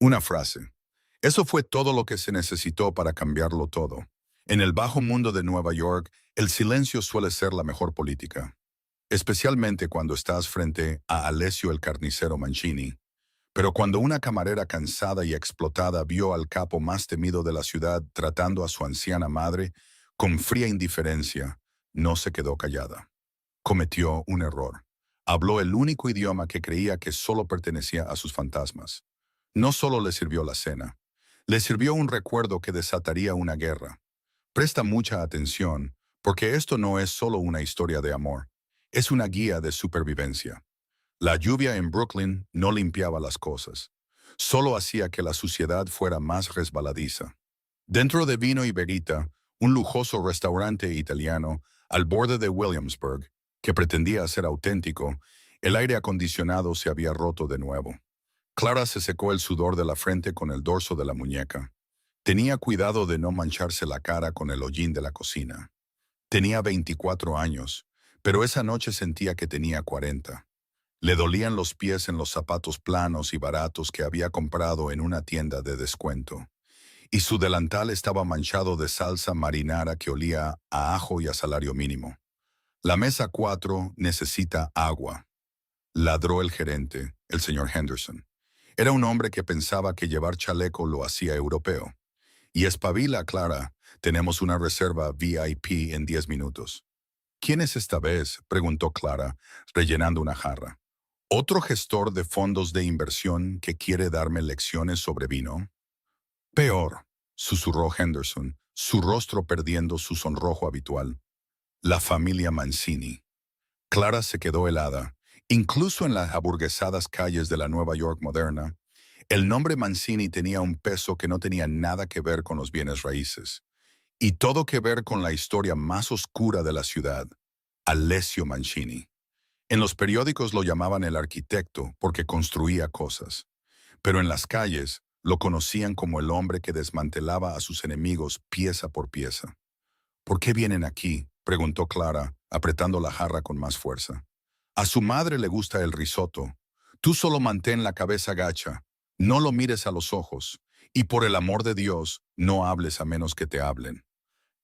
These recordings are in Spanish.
Una frase. Eso fue todo lo que se necesitó para cambiarlo todo. En el bajo mundo de Nueva York, el silencio suele ser la mejor política, especialmente cuando estás frente a Alessio el carnicero Mancini. Pero cuando una camarera cansada y explotada vio al capo más temido de la ciudad tratando a su anciana madre con fría indiferencia, no se quedó callada. Cometió un error. Habló el único idioma que creía que solo pertenecía a sus fantasmas. No solo le sirvió la cena, le sirvió un recuerdo que desataría una guerra. Presta mucha atención, porque esto no es solo una historia de amor, es una guía de supervivencia. La lluvia en Brooklyn no limpiaba las cosas, solo hacía que la suciedad fuera más resbaladiza. Dentro de Vino y Verita, un lujoso restaurante italiano al borde de Williamsburg, que pretendía ser auténtico, el aire acondicionado se había roto de nuevo. Clara se secó el sudor de la frente con el dorso de la muñeca. Tenía cuidado de no mancharse la cara con el hollín de la cocina. Tenía 24 años, pero esa noche sentía que tenía 40. Le dolían los pies en los zapatos planos y baratos que había comprado en una tienda de descuento. Y su delantal estaba manchado de salsa marinara que olía a ajo y a salario mínimo. La mesa 4 necesita agua, ladró el gerente, el señor Henderson. Era un hombre que pensaba que llevar chaleco lo hacía europeo. Y espabila, Clara, tenemos una reserva VIP en 10 minutos. ¿Quién es esta vez?, preguntó Clara, rellenando una jarra. ¿Otro gestor de fondos de inversión que quiere darme lecciones sobre vino? Peor, susurró Henderson, su rostro perdiendo su sonrojo habitual. La familia Mancini. Clara se quedó helada. Incluso en las aburguesadas calles de la Nueva York moderna, el nombre Mancini tenía un peso que no tenía nada que ver con los bienes raíces, y todo que ver con la historia más oscura de la ciudad, Alessio Mancini. En los periódicos lo llamaban el arquitecto porque construía cosas, pero en las calles lo conocían como el hombre que desmantelaba a sus enemigos pieza por pieza. ¿Por qué vienen aquí?, preguntó Clara, apretando la jarra con más fuerza. A su madre le gusta el risotto. Tú solo mantén la cabeza gacha, no lo mires a los ojos, y por el amor de Dios, no hables a menos que te hablen.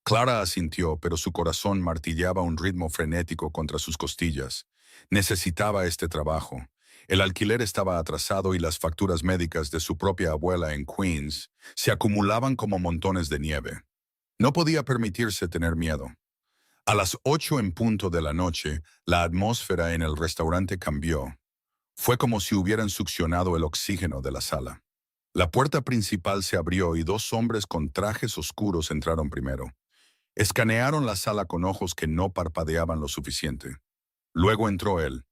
Clara asintió, pero su corazón martillaba un ritmo frenético contra sus costillas. Necesitaba este trabajo. El alquiler estaba atrasado y las facturas médicas de su propia abuela en Queens se acumulaban como montones de nieve. No podía permitirse tener miedo. A las 8 en punto de la noche, la atmósfera en el restaurante cambió. Fue como si hubieran succionado el oxígeno de la sala. La puerta principal se abrió y dos hombres con trajes oscuros entraron primero. Escanearon la sala con ojos que no parpadeaban lo suficiente. Luego entró él.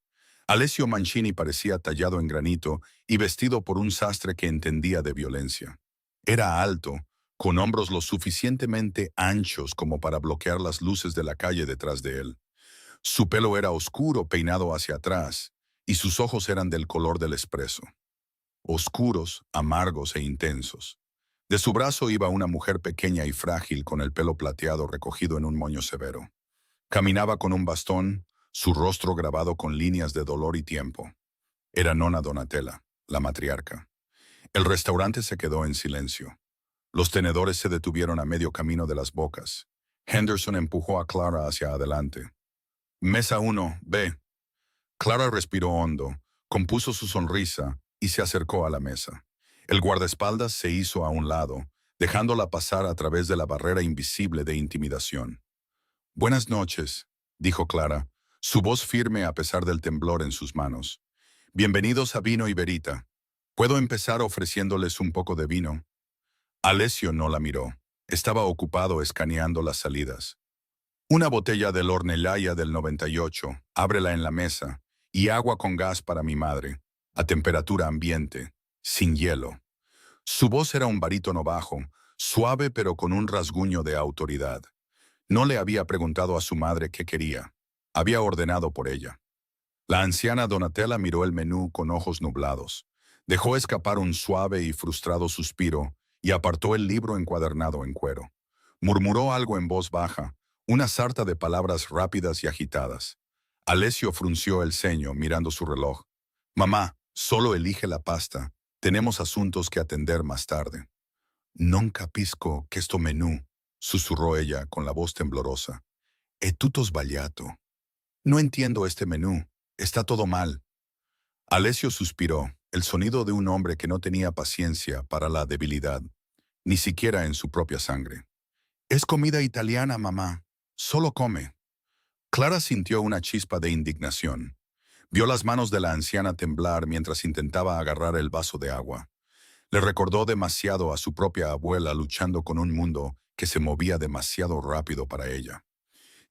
Alessio Mancini parecía tallado en granito y vestido por un sastre que entendía de violencia. Era alto, con hombros lo suficientemente anchos como para bloquear las luces de la calle detrás de él. Su pelo era oscuro, peinado hacia atrás, y sus ojos eran del color del espresso. Oscuros, amargos e intensos. De su brazo iba una mujer pequeña y frágil con el pelo plateado recogido en un moño severo. Caminaba con un bastón, su rostro grabado con líneas de dolor y tiempo. Era Nonna Donatella, la matriarca. El restaurante se quedó en silencio. Los tenedores se detuvieron a medio camino de las bocas. Henderson empujó a Clara hacia adelante. Mesa 1, ve. Clara respiró hondo, compuso su sonrisa y se acercó a la mesa. El guardaespaldas se hizo a un lado, dejándola pasar a través de la barrera invisible de intimidación. Buenas noches, dijo Clara, su voz firme a pesar del temblor en sus manos. Bienvenidos a Vino y Verita. ¿Puedo empezar ofreciéndoles un poco de vino? Alessio no la miró. Estaba ocupado escaneando las salidas. Una botella del Ornellaia del 98, ábrela en la mesa, y agua con gas para mi madre, a temperatura ambiente, sin hielo. Su voz era un barítono bajo, suave pero con un rasguño de autoridad. No le había preguntado a su madre qué quería. Había ordenado por ella. La anciana Donatella miró el menú con ojos nublados. Dejó escapar un suave y frustrado suspiro y apartó el libro encuadernado en cuero. Murmuró algo en voz baja, una sarta de palabras rápidas y agitadas. Alessio frunció el ceño mirando su reloj. Mamá, solo elige la pasta. Tenemos asuntos que atender más tarde. Non capisco questo menú, susurró ella con la voz temblorosa. E tutto sbagliato. No entiendo este menú. Está todo mal. Alessio suspiró, el sonido de un hombre que no tenía paciencia para la debilidad, ni siquiera en su propia sangre. Es comida italiana, mamá. Solo come. Clara sintió una chispa de indignación. Vio las manos de la anciana temblar mientras intentaba agarrar el vaso de agua. Le recordó demasiado a su propia abuela luchando con un mundo que se movía demasiado rápido para ella.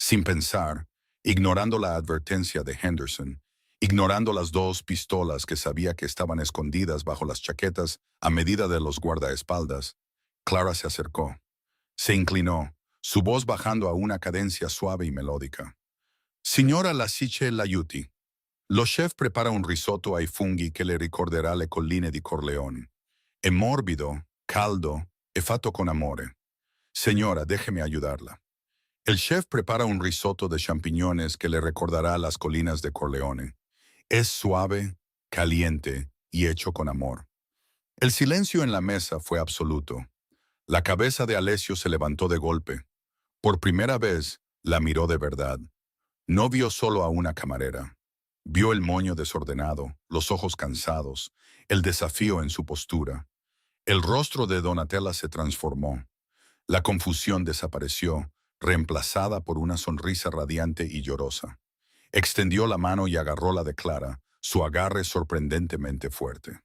Sin pensar, ignorando la advertencia de Henderson, ignorando las dos pistolas que sabía que estaban escondidas bajo las chaquetas a medida de los guardaespaldas, Clara se acercó. Se inclinó, su voz bajando a una cadencia suave y melódica. Signora Lasice l'aiuti. Lo chef prepara un risotto ai funghi che le ricorderà le colline di Corleone. È morbido, caldo e fatto con amore. Señora, déjeme ayudarla. El chef prepara un risotto de champiñones que le recordará las colinas de Corleone. Es suave, caliente y hecho con amor. El silencio en la mesa fue absoluto. La cabeza de Alessio se levantó de golpe. Por primera vez, la miró de verdad. No vio solo a una camarera. Vio el moño desordenado, los ojos cansados, el desafío en su postura. El rostro de Donatella se transformó. La confusión desapareció, reemplazada por una sonrisa radiante y llorosa. Extendió la mano y agarró la de Clara, su agarre sorprendentemente fuerte.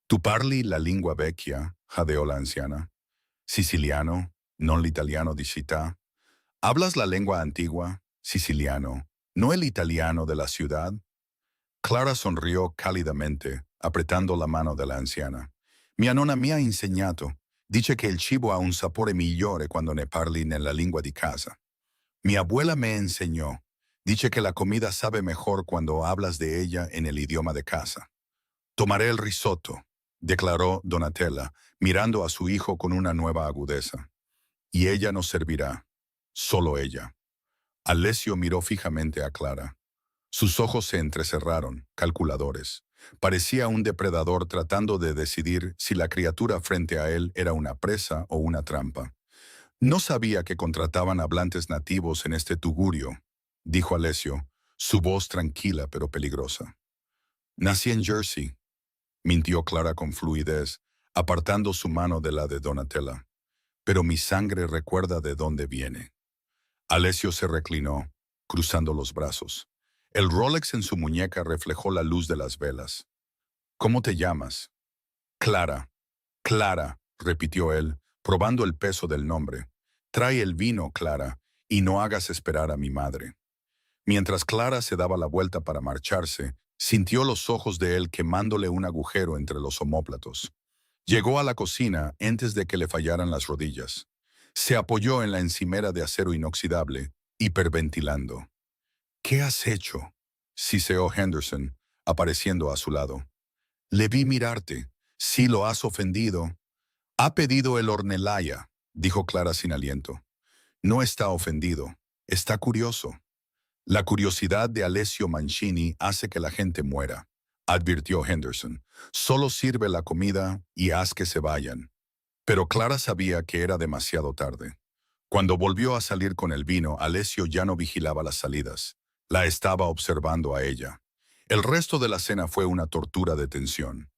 «Tu parli la lingua vecchia», jadeó la anciana. «Siciliano, non l'italiano di città». «¿Hablas la lengua antigua, siciliano, no el italiano de la ciudad?» Clara sonrió cálidamente, apretando la mano de la anciana. «Mia nonna mi ha insegnato. Dice che il cibo ha un sapore migliore quando ne parli nella lingua di casa. Mi abuela me enseñó. Dice que la comida sabe mejor cuando hablas de ella en el idioma de casa». «Tomaré el risotto», declaró Donatella, mirando a su hijo con una nueva agudeza. «Y ella nos servirá. Solo ella». Alessio miró fijamente a Clara. Sus ojos se entrecerraron, calculadores. Parecía un depredador tratando de decidir si la criatura frente a él era una presa o una trampa. «No sabía que contrataban hablantes nativos en este tugurio», dijo Alessio, su voz tranquila pero peligrosa. «Nací en Jersey», mintió Clara con fluidez, apartando su mano de la de Donatella. «Pero mi sangre recuerda de dónde viene». Alessio se reclinó, cruzando los brazos. El Rolex en su muñeca reflejó la luz de las velas. «¿Cómo te llamas?» «Clara». «Clara», repitió él, probando el peso del nombre. «Trae el vino, Clara, y no hagas esperar a mi madre». Mientras Clara se daba la vuelta para marcharse, sintió los ojos de él quemándole un agujero entre los omóplatos. Llegó a la cocina antes de que le fallaran las rodillas. Se apoyó en la encimera de acero inoxidable, hiperventilando. «¿Qué has hecho?», siseó Henderson, apareciendo a su lado. «Le vi mirarte. Sí lo has ofendido». «Ha pedido el hornelaya», dijo Clara sin aliento. «No está ofendido. Está curioso». «La curiosidad de Alessio Mancini hace que la gente muera», advirtió Henderson. «Solo sirve la comida y haz que se vayan». Pero Clara sabía que era demasiado tarde. Cuando volvió a salir con el vino, Alessio ya no vigilaba las salidas. La estaba observando a ella. El resto de la cena fue una tortura de tensión.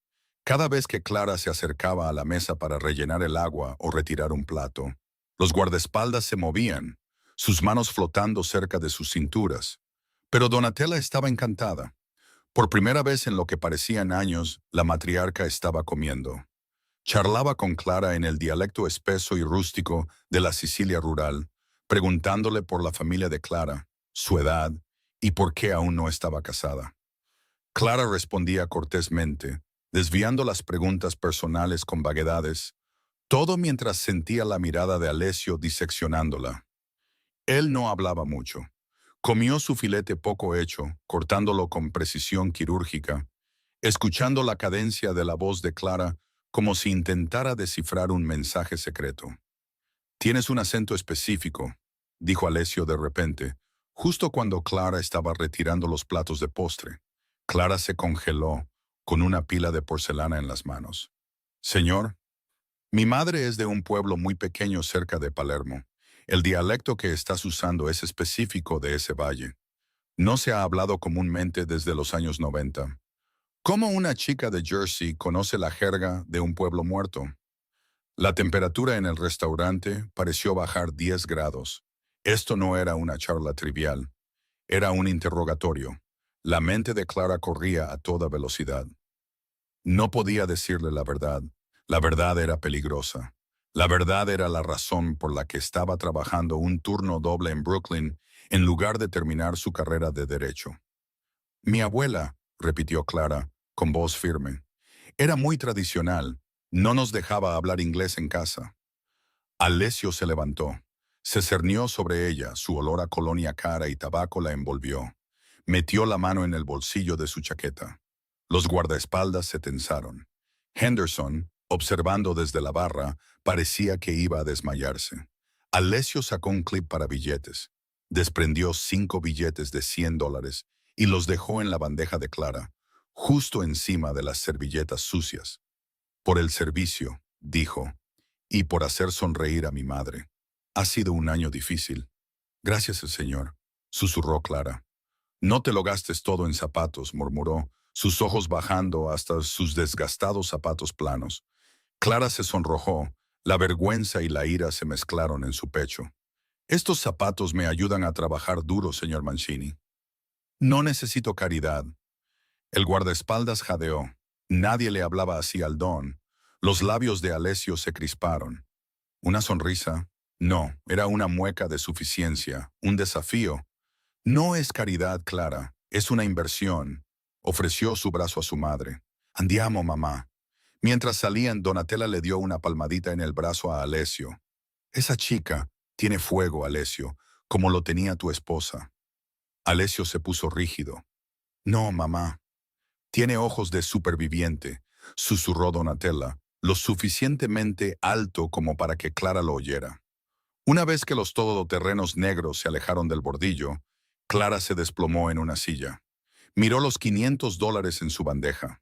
Cada vez que Clara se acercaba a la mesa para rellenar el agua o retirar un plato, los guardaespaldas se movían, sus manos flotando cerca de sus cinturas. Pero Donatella estaba encantada. Por primera vez en lo que parecían años, la matriarca estaba comiendo. Charlaba con Clara en el dialecto espeso y rústico de la Sicilia rural, preguntándole por la familia de Clara, su edad y por qué aún no estaba casada. Clara respondía cortésmente, desviando las preguntas personales con vaguedades, todo mientras sentía la mirada de Alessio diseccionándola. Él no hablaba mucho. Comió su filete poco hecho, cortándolo con precisión quirúrgica, escuchando la cadencia de la voz de Clara como si intentara descifrar un mensaje secreto. «Tienes un acento específico», dijo Alessio de repente, justo cuando Clara estaba retirando los platos de postre. Clara se congeló, con una pila de porcelana en las manos. Señor, mi madre es de un pueblo muy pequeño cerca de Palermo. El dialecto que estás usando es específico de ese valle. No se ha hablado comúnmente desde los años 90. ¿Cómo una chica de Jersey conoce la jerga de un pueblo muerto? La temperatura en el restaurante pareció bajar 10 grados. Esto no era una charla trivial, era un interrogatorio. La mente de Clara corría a toda velocidad. No podía decirle la verdad. La verdad era peligrosa. La verdad era la razón por la que estaba trabajando un turno doble en Brooklyn en lugar de terminar su carrera de derecho. Mi abuela, repitió Clara, con voz firme, era muy tradicional. No nos dejaba hablar inglés en casa. Alessio se levantó. Se cernió sobre ella, su olor a colonia cara y tabaco la envolvió. Metió la mano en el bolsillo de su chaqueta. Los guardaespaldas se tensaron. Henderson, observando desde la barra, parecía que iba a desmayarse. Alessio sacó un clip para billetes. Desprendió 5 billetes de $100 y los dejó en la bandeja de Clara, justo encima de las servilletas sucias. Por el servicio, dijo, y por hacer sonreír a mi madre. Ha sido un año difícil. Gracias, señor, susurró Clara. No te lo gastes todo en zapatos, murmuró, sus ojos bajando hasta sus desgastados zapatos planos. Clara se sonrojó, la vergüenza y la ira se mezclaron en su pecho. Estos zapatos me ayudan a trabajar duro, señor Mancini. No necesito caridad. El guardaespaldas jadeó. Nadie le hablaba así al don. Los labios de Alessio se crisparon. ¿Una sonrisa? No, era una mueca de suficiencia, un desafío. No es caridad, Clara, es una inversión. Ofreció su brazo a su madre. Andiamo, mamá. Mientras salían, Donatella le dio una palmadita en el brazo a Alessio. Esa chica tiene fuego, Alessio, como lo tenía tu esposa. Alessio se puso rígido. No, mamá. Tiene ojos de superviviente, susurró Donatella, lo suficientemente alto como para que Clara lo oyera. Una vez que los todoterrenos negros se alejaron del bordillo, Clara se desplomó en una silla. Miró los $500 en su bandeja.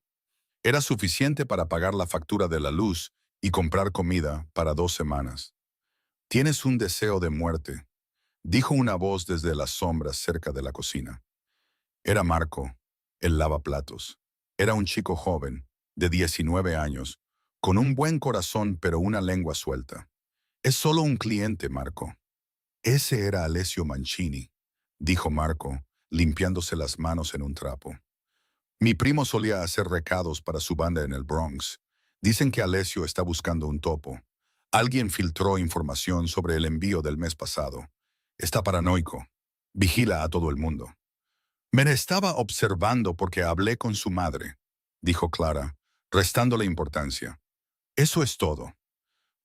Era suficiente para pagar la factura de la luz y comprar comida para 2 semanas. Tienes un deseo de muerte, dijo una voz desde las sombras cerca de la cocina. Era Marco, el lavaplatos. Era un chico joven, de 19 años, con un buen corazón pero una lengua suelta. Es solo un cliente, Marco. Ese era Alessio Mancini, dijo Marco, limpiándose las manos en un trapo. Mi primo solía hacer recados para su banda en el Bronx. Dicen que Alessio está buscando un topo. Alguien filtró información sobre el envío del mes pasado. Está paranoico. Vigila a todo el mundo. Me estaba observando porque hablé con su madre, dijo Clara, restándole importancia. Eso es todo.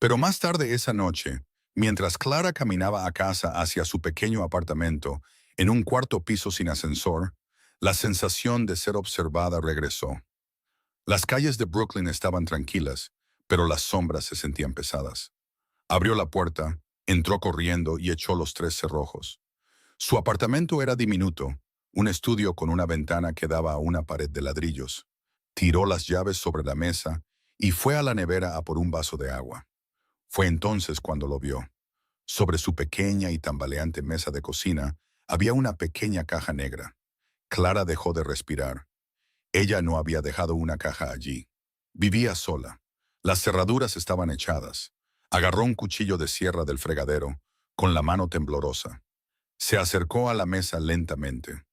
Pero más tarde esa noche, mientras Clara caminaba a casa hacia su pequeño apartamento, en un cuarto piso sin ascensor, la sensación de ser observada regresó. Las calles de Brooklyn estaban tranquilas, pero las sombras se sentían pesadas. Abrió la puerta, entró corriendo y echó los 3 cerrojos. Su apartamento era diminuto, un estudio con una ventana que daba a una pared de ladrillos. Tiró las llaves sobre la mesa y fue a la nevera a por un vaso de agua. Fue entonces cuando lo vio. Sobre su pequeña y tambaleante mesa de cocina había una pequeña caja negra. Clara dejó de respirar. Ella no había dejado una caja allí. Vivía sola. Las cerraduras estaban echadas. Agarró un cuchillo de sierra del fregadero, con la mano temblorosa. Se acercó a la mesa lentamente.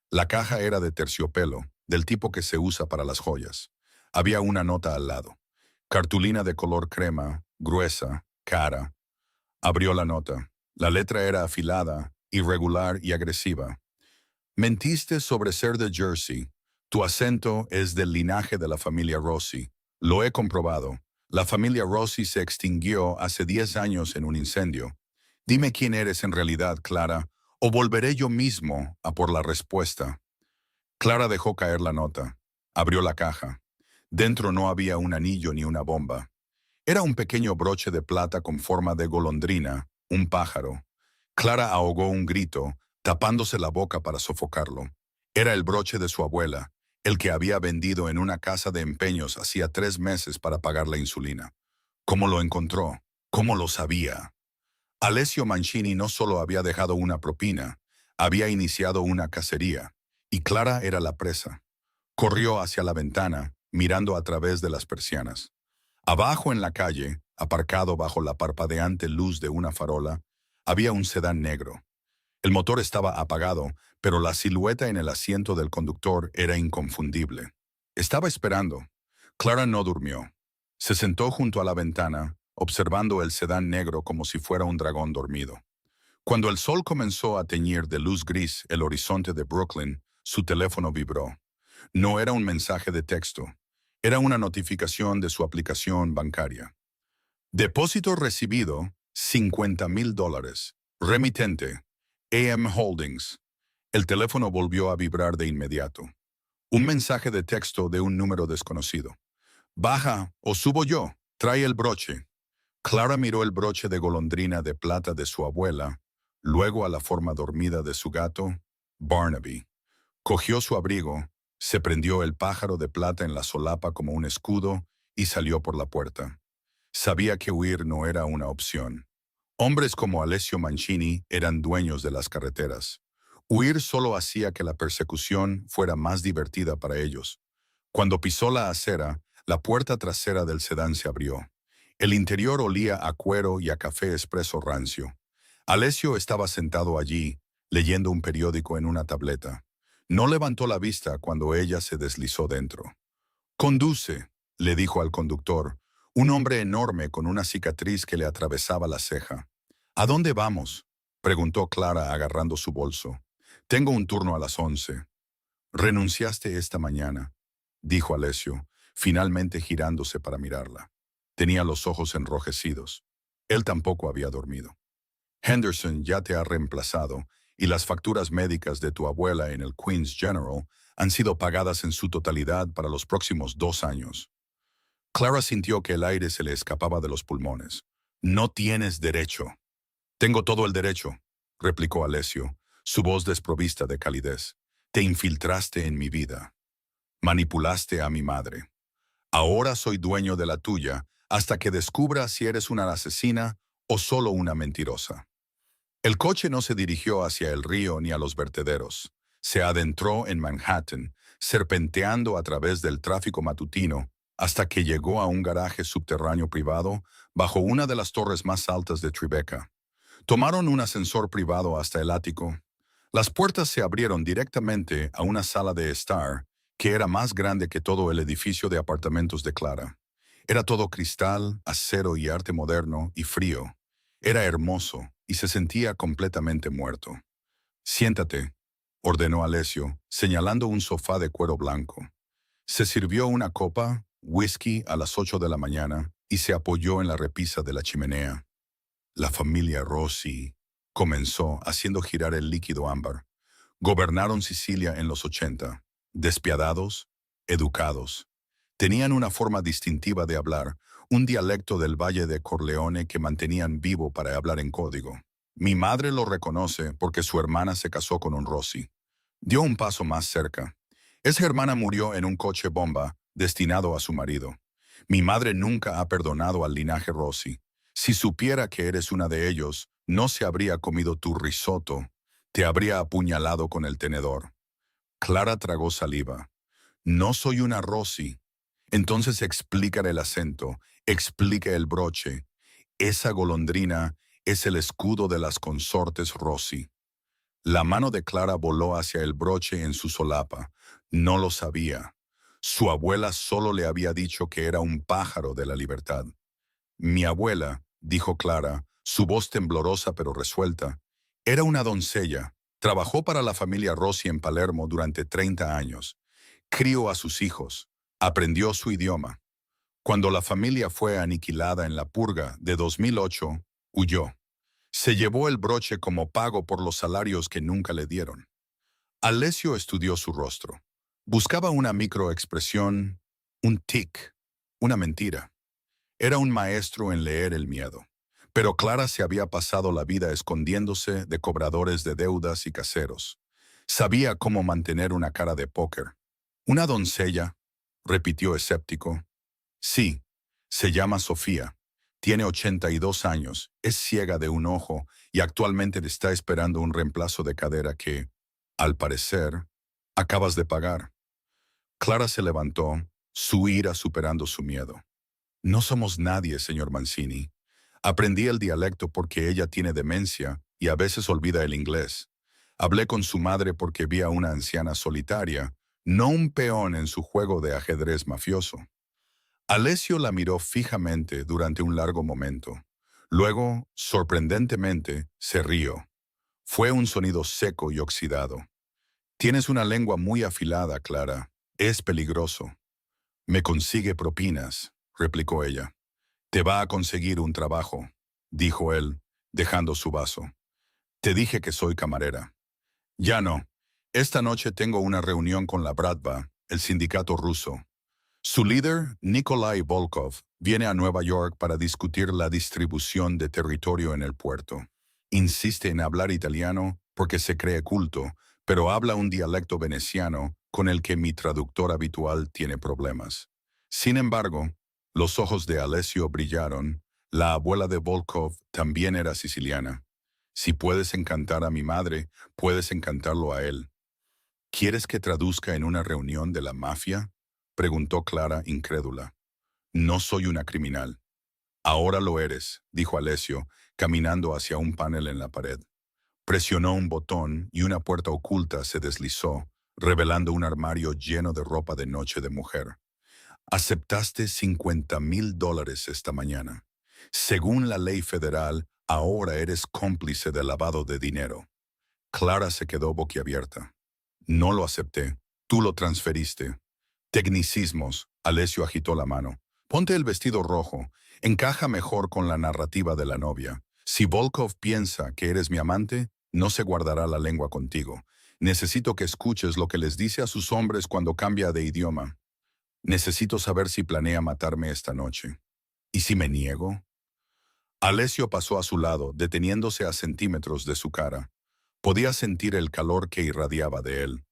La caja era de terciopelo, del tipo que se usa para las joyas. Había una nota al lado. Cartulina de color crema, gruesa, cara. Abrió la nota. La letra era afilada, irregular y agresiva. Mentiste sobre ser de Jersey. Tu acento es del linaje de la familia Rossi. Lo he comprobado. La familia Rossi se extinguió hace 10 años en un incendio. Dime quién eres en realidad, Clara, o volveré yo mismo a por la respuesta. Clara dejó caer la nota. Abrió la caja. Dentro no había un anillo ni una bomba. Era un pequeño broche de plata con forma de golondrina, un pájaro. Clara ahogó un grito, tapándose la boca para sofocarlo. Era el broche de su abuela, el que había vendido en una casa de empeños hacía 3 meses para pagar la insulina. ¿Cómo lo encontró? ¿Cómo lo sabía? Alessio Mancini no solo había dejado una propina, había iniciado una cacería, y Clara era la presa. Corrió hacia la ventana, mirando a través de las persianas. Abajo en la calle, aparcado bajo la parpadeante luz de una farola, había un sedán negro. El motor estaba apagado, pero la silueta en el asiento del conductor era inconfundible. Estaba esperando. Clara no durmió. Se sentó junto a la ventana, observando el sedán negro como si fuera un dragón dormido. Cuando el sol comenzó a teñir de luz gris el horizonte de Brooklyn, su teléfono vibró. No era un mensaje de texto. Era una notificación de su aplicación bancaria. Depósito recibido, $50,000. Remitente, AM Holdings. El teléfono volvió a vibrar de inmediato. Un mensaje de texto de un número desconocido. Baja o subo yo. Trae el broche. Clara miró el broche de golondrina de plata de su abuela, luego a la forma dormida de su gato, Barnaby. Cogió su abrigo, se prendió el pájaro de plata en la solapa como un escudo y salió por la puerta. Sabía que huir no era una opción. Hombres como Alessio Mancini eran dueños de las carreteras. Huir solo hacía que la persecución fuera más divertida para ellos. Cuando pisó la acera, la puerta trasera del sedán se abrió. El interior olía a cuero y a café expreso rancio. Alessio estaba sentado allí, leyendo un periódico en una tableta. No levantó la vista cuando ella se deslizó dentro. «Conduce», le dijo al conductor, un hombre enorme con una cicatriz que le atravesaba la ceja. «¿A dónde vamos?», preguntó Clara agarrando su bolso. «Tengo un turno a las 11». «Renunciaste esta mañana», dijo Alessio, finalmente girándose para mirarla. Tenía los ojos enrojecidos. Él tampoco había dormido. «Henderson ya te ha reemplazado y las facturas médicas de tu abuela en el Queen's General han sido pagadas en su totalidad para los próximos 2 años». Clara sintió que el aire se le escapaba de los pulmones. «No tienes derecho». «Tengo todo el derecho», replicó Alessio, su voz desprovista de calidez. «Te infiltraste en mi vida. Manipulaste a mi madre. Ahora soy dueño de la tuya hasta que descubra si eres una asesina o solo una mentirosa». El coche no se dirigió hacia el río ni a los vertederos. Se adentró en Manhattan, serpenteando a través del tráfico matutino, hasta que llegó a un garaje subterráneo privado bajo una de las torres más altas de Tribeca. Tomaron un ascensor privado hasta el ático. Las puertas se abrieron directamente a una sala de estar que era más grande que todo el edificio de apartamentos de Clara. Era todo cristal, acero y arte moderno y frío. Era hermoso y se sentía completamente muerto. «Siéntate», ordenó Alessio, señalando un sofá de cuero blanco. Se sirvió una copa, whisky a las 8 de la mañana y se apoyó en la repisa de la chimenea. «La familia Rossi», comenzó haciendo girar el líquido ámbar. «Gobernaron Sicilia en los 80. Despiadados, educados. Tenían una forma distintiva de hablar, un dialecto del Valle de Corleone que mantenían vivo para hablar en código. Mi madre lo reconoce porque su hermana se casó con un Rossi. Dio un paso más cerca. Esa hermana murió en un coche bomba destinado a su marido. Mi madre nunca ha perdonado al linaje Rossi. Si supiera que eres una de ellos, no se habría comido tu risotto, te habría apuñalado con el tenedor». Clara tragó saliva. «No soy una Rossi». «Entonces explica el acento, explica el broche. Esa golondrina es el escudo de las consortes Rossi». La mano de Clara voló hacia el broche en su solapa. No lo sabía. Su abuela solo le había dicho que era un pájaro de la libertad. «Mi abuela», dijo Clara, su voz temblorosa pero resuelta, «era una doncella. Trabajó para la familia Rossi en Palermo durante 30 años. Crió a sus hijos. Aprendió su idioma. Cuando la familia fue aniquilada en la purga de 2008, huyó. Se llevó el broche como pago por los salarios que nunca le dieron». Alessio estudió su rostro. Buscaba una microexpresión, un tic, una mentira. Era un maestro en leer el miedo. Pero Clara se había pasado la vida escondiéndose de cobradores de deudas y caseros. Sabía cómo mantener una cara de póker. «¿Una doncella?», repitió escéptico. «Sí, se llama Sofía. Tiene 82 años, es ciega de un ojo y actualmente está esperando un reemplazo de cadera que, al parecer, acabas de pagar». Clara se levantó, su ira superando su miedo. «No somos nadie, señor Mancini. Aprendí el dialecto porque ella tiene demencia y a veces olvida el inglés. Hablé con su madre porque vi a una anciana solitaria, no un peón en su juego de ajedrez mafioso». Alessio la miró fijamente durante un largo momento. Luego, sorprendentemente, se rió. Fue un sonido seco y oxidado. «Tienes una lengua muy afilada, Clara. Es peligroso». «Me consigue propinas», replicó ella. «Te va a conseguir un trabajo», dijo él, dejando su vaso. «Te dije que soy camarera». «Ya no. Esta noche tengo una reunión con la Bratva, el sindicato ruso. Su líder, Nikolai Volkov, viene a Nueva York para discutir la distribución de territorio en el puerto. Insiste en hablar italiano porque se cree culto, pero habla un dialecto veneciano con el que mi traductor habitual tiene problemas». Sin embargo, los ojos de Alessio brillaron. La abuela de Volkov también era siciliana. «Si puedes encantar a mi madre, puedes encantarlo a él». «¿Quieres que traduzca en una reunión de la mafia?», preguntó Clara, incrédula. «No soy una criminal». «Ahora lo eres», dijo Alessio, caminando hacia un panel en la pared. Presionó un botón y una puerta oculta se deslizó, revelando un armario lleno de ropa de noche de mujer. «Aceptaste $50,000 esta mañana. Según la ley federal, ahora eres cómplice de lavado de dinero». Clara se quedó boquiabierta. «No lo acepté. Tú lo transferiste». «Tecnicismos», Alessio agitó la mano. «Ponte el vestido rojo. Encaja mejor con la narrativa de la novia. Si Volkov piensa que eres mi amante, no se guardará la lengua contigo. Necesito que escuches lo que les dice a sus hombres cuando cambia de idioma. Necesito saber si planea matarme esta noche. ¿Y si me niego?». Alessio pasó a su lado, deteniéndose a centímetros de su cara. Podía sentir el calor que irradiaba de él.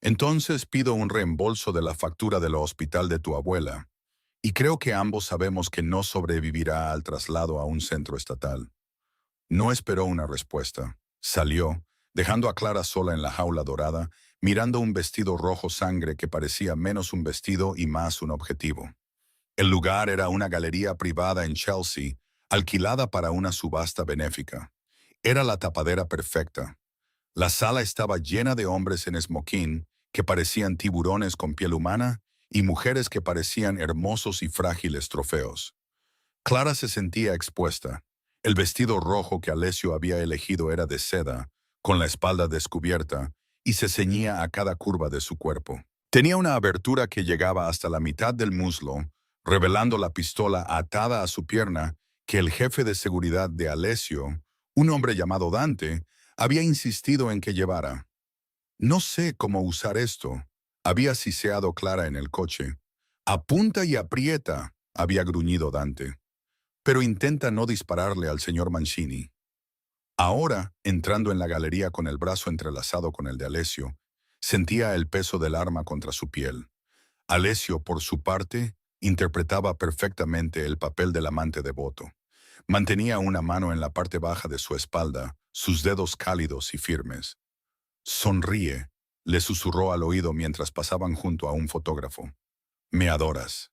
«Entonces pido un reembolso de la factura del hospital de tu abuela. Y creo que ambos sabemos que no sobrevivirá al traslado a un centro estatal». No esperó una respuesta. Salió, dejando a Clara sola en la jaula dorada, mirando un vestido rojo sangre que parecía menos un vestido y más un objetivo. El lugar era una galería privada en Chelsea, alquilada para una subasta benéfica. Era la tapadera perfecta. La sala estaba llena de hombres en smoking que parecían tiburones con piel humana y mujeres que parecían hermosos y frágiles trofeos. Clara se sentía expuesta. El vestido rojo que Alessio había elegido era de seda, con la espalda descubierta, y se ceñía a cada curva de su cuerpo. Tenía una abertura que llegaba hasta la mitad del muslo, revelando la pistola atada a su pierna que el jefe de seguridad de Alessio, un hombre llamado Dante, había insistido en que llevara. «No sé cómo usar esto», había siseado Clara en el coche. «Apunta y aprieta», había gruñido Dante. «Pero intenta no dispararle al señor Mancini». Ahora, entrando en la galería con el brazo entrelazado con el de Alessio, sentía el peso del arma contra su piel. Alessio, por su parte, interpretaba perfectamente el papel del amante devoto. Mantenía una mano en la parte baja de su espalda, sus dedos cálidos y firmes. «Sonríe», le susurró al oído mientras pasaban junto a un fotógrafo. «Me adoras».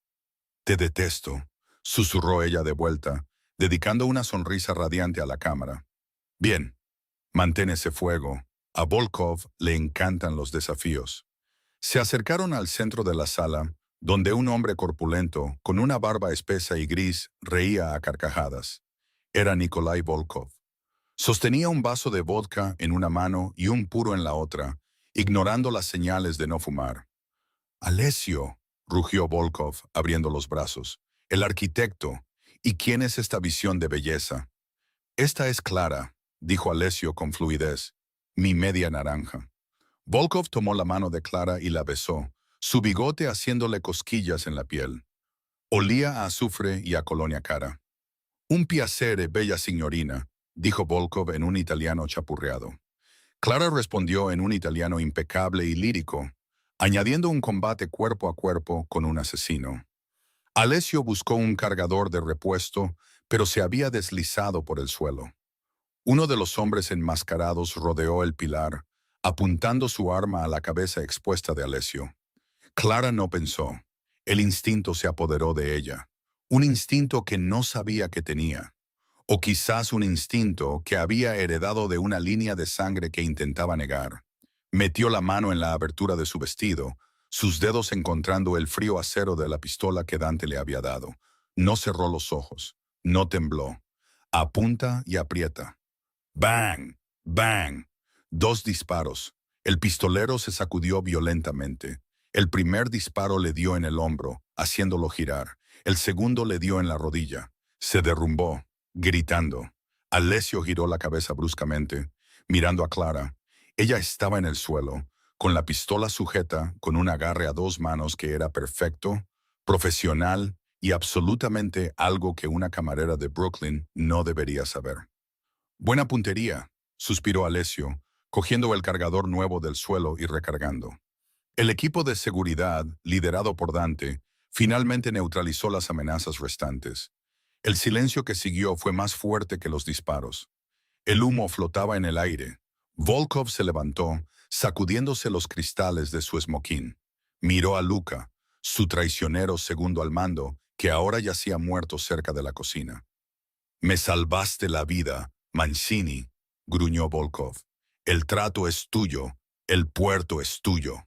«Te detesto», susurró ella de vuelta, dedicando una sonrisa radiante a la cámara. «Bien, mantén ese fuego. A Volkov le encantan los desafíos». Se acercaron al centro de la sala, donde un hombre corpulento, con una barba espesa y gris, reía a carcajadas. Era Nikolai Volkov. Sostenía un vaso de vodka en una mano y un puro en la otra, ignorando las señales de no fumar. «Alessio», rugió Volkov, abriendo los brazos. «El arquitecto. ¿Y quién es esta visión de belleza?». «Esta es Clara», dijo Alessio con fluidez. «Mi media naranja». Volkov tomó la mano de Clara y la besó, su bigote haciéndole cosquillas en la piel. Olía a azufre y a colonia cara. «Un piacere, bella signorina», dijo Volkov en un italiano chapurreado. Clara respondió en un italiano impecable y lírico. añadiendo un combate cuerpo a cuerpo con un asesino. Alessio buscó un cargador de repuesto, pero se había deslizado por el suelo. Uno de los hombres enmascarados rodeó el pilar, apuntando su arma a la cabeza expuesta de Alessio. Clara no pensó. El instinto se apoderó de ella. Un instinto que no sabía que tenía. O quizás un instinto que había heredado de una línea de sangre que intentaba negar. Metió la mano en la abertura de su vestido, sus dedos encontrando el frío acero de la pistola que Dante le había dado. No cerró los ojos. No tembló. Apunta y aprieta. ¡Bang! ¡Bang! 2 disparos. El pistolero se sacudió violentamente. El primer disparo le dio en el hombro, haciéndolo girar. El segundo le dio en la rodilla. Se derrumbó, gritando. Alessio giró la cabeza bruscamente, mirando a Clara. Ella estaba en el suelo, con la pistola sujeta, con un agarre a 2 manos que era perfecto, profesional y absolutamente algo que una camarera de Brooklyn no debería saber. Buena puntería, suspiró Alessio, cogiendo el cargador nuevo del suelo y recargando. El equipo de seguridad, liderado por Dante, finalmente neutralizó las amenazas restantes. El silencio que siguió fue más fuerte que los disparos. El humo flotaba en el aire. Volkov se levantó, sacudiéndose los cristales de su esmoquín. Miró a Luca, su traicionero segundo al mando, que ahora yacía muerto cerca de la cocina. «Me salvaste la vida, Mancini», gruñó Volkov. «El trato es tuyo, el puerto es tuyo».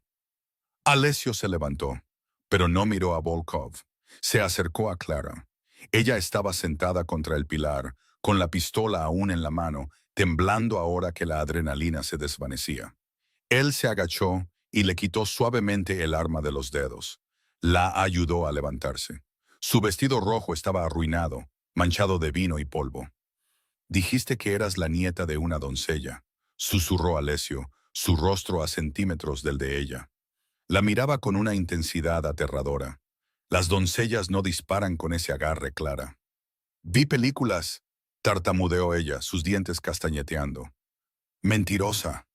Alessio se levantó, pero no miró a Volkov. Se acercó a Clara. Ella estaba sentada contra el pilar, con la pistola aún en la mano, temblando ahora que la adrenalina se desvanecía. Él se agachó y le quitó suavemente el arma de los dedos. La ayudó a levantarse. Su vestido rojo estaba arruinado, manchado de vino y polvo. «Dijiste que eras la nieta de una doncella», susurró Alessio, su rostro a centímetros del de ella. La miraba con una intensidad aterradora. «Las doncellas no disparan con ese agarre, Clara». «Vi películas», tartamudeó ella, sus dientes castañeteando. «Mentirosa»,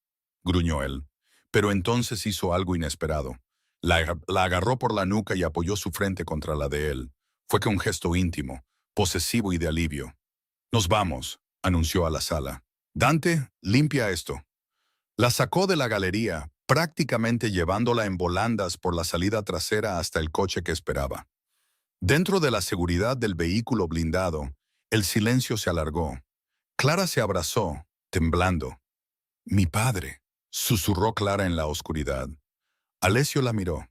gruñó él. Pero entonces hizo algo inesperado. La agarró por la nuca y apoyó su frente contra la de él. Fue con un gesto íntimo, posesivo y de alivio. «Nos vamos», anunció a la sala. «Dante, limpia esto». La sacó de la galería, prácticamente llevándola en volandas por la salida trasera hasta el coche que esperaba. Dentro de la seguridad del vehículo blindado, el silencio se alargó. Clara se abrazó, temblando. «Mi padre», susurró Clara en la oscuridad. Alessio la miró.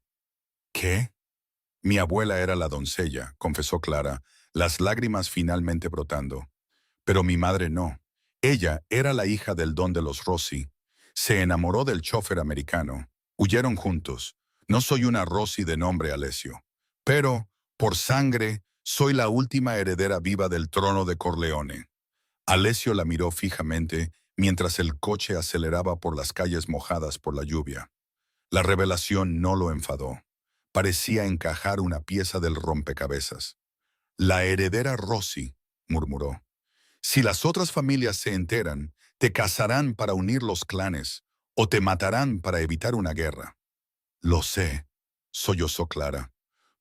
«¿Qué?» «Mi abuela era la doncella», confesó Clara, las lágrimas finalmente brotando. «Pero mi madre no. Ella era la hija del don de los Rossi. Se enamoró del chofer americano. Huyeron juntos. No soy una Rossi de nombre, Alessio. Pero, por sangre, soy la última heredera viva del trono de Corleone». Alessio la miró fijamente mientras el coche aceleraba por las calles mojadas por la lluvia. La revelación no lo enfadó. Parecía encajar una pieza del rompecabezas. «La heredera Rossi», murmuró. «Si las otras familias se enteran, te casarán para unir los clanes, o te matarán para evitar una guerra». «Lo sé», sollozó Clara.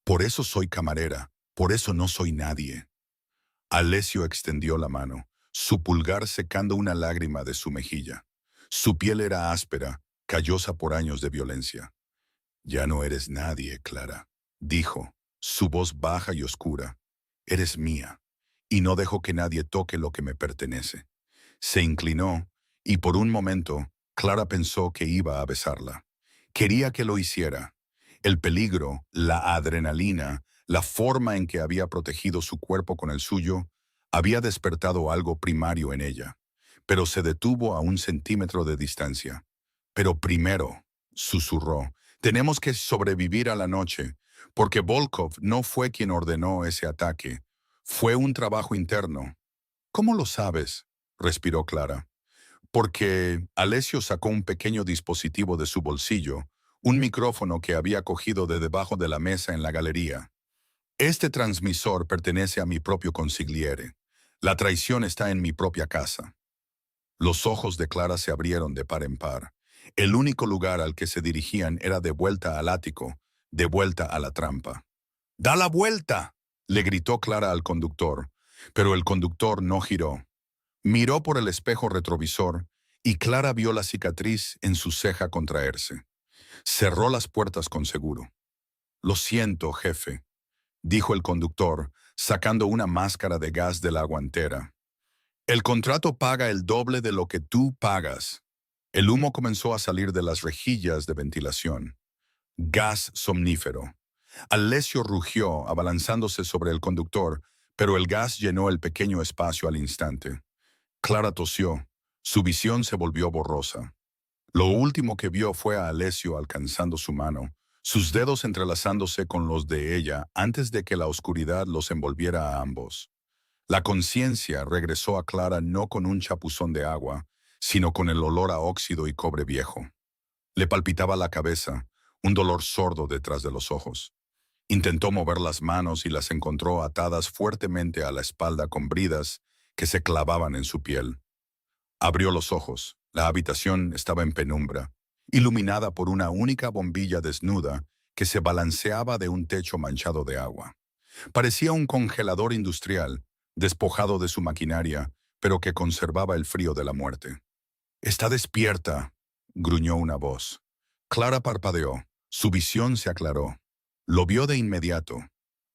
«Por eso soy camarera, por eso no soy nadie». Alessio extendió la mano, su pulgar secando una lágrima de su mejilla. Su piel era áspera, callosa por años de violencia. «Ya no eres nadie, Clara», dijo, su voz baja y oscura. «Eres mía, y no dejo que nadie toque lo que me pertenece». Se inclinó, y por un momento, Clara pensó que iba a besarla. Quería que lo hiciera. El peligro, la adrenalina, la forma en que había protegido su cuerpo con el suyo, había despertado algo primario en ella. Pero se detuvo a 1 centímetro de distancia. «Pero primero», susurró, «tenemos que sobrevivir a la noche, porque Volkov no fue quien ordenó ese ataque. Fue un trabajo interno». «¿Cómo lo sabes?», respiró Clara. «Porque Alessio sacó un pequeño dispositivo de su bolsillo, un micrófono que había cogido de debajo de la mesa en la galería. Este transmisor pertenece a mi propio consigliere. La traición está en mi propia casa». Los ojos de Clara se abrieron de par en par. El único lugar al que se dirigían era de vuelta al ático, de vuelta a la trampa. ¡Da la vuelta!, le gritó Clara al conductor, pero el conductor no giró. Miró por el espejo retrovisor y Clara vio la cicatriz en su ceja contraerse. Cerró las puertas con seguro. «Lo siento, jefe», dijo el conductor, sacando una máscara de gas de la guantera. «El contrato paga el doble de lo que tú pagas». El humo comenzó a salir de las rejillas de ventilación. Gas somnífero. Alessio rugió, abalanzándose sobre el conductor, pero el gas llenó el pequeño espacio al instante. Clara tosió. Su visión se volvió borrosa. Lo último que vio fue a Alessio alcanzando su mano, sus dedos entrelazándose con los de ella antes de que la oscuridad los envolviera a ambos. La conciencia regresó a Clara no con un chapuzón de agua, sino con el olor a óxido y cobre viejo. Le palpitaba la cabeza, un dolor sordo detrás de los ojos. Intentó mover las manos y las encontró atadas fuertemente a la espalda con bridas que se clavaban en su piel. Abrió los ojos. La habitación estaba en penumbra, iluminada por una única bombilla desnuda que se balanceaba de un techo manchado de agua. Parecía un congelador industrial, despojado de su maquinaria, pero que conservaba el frío de la muerte. «Está despierta», gruñó una voz. Clara parpadeó. Su visión se aclaró. Lo vio de inmediato.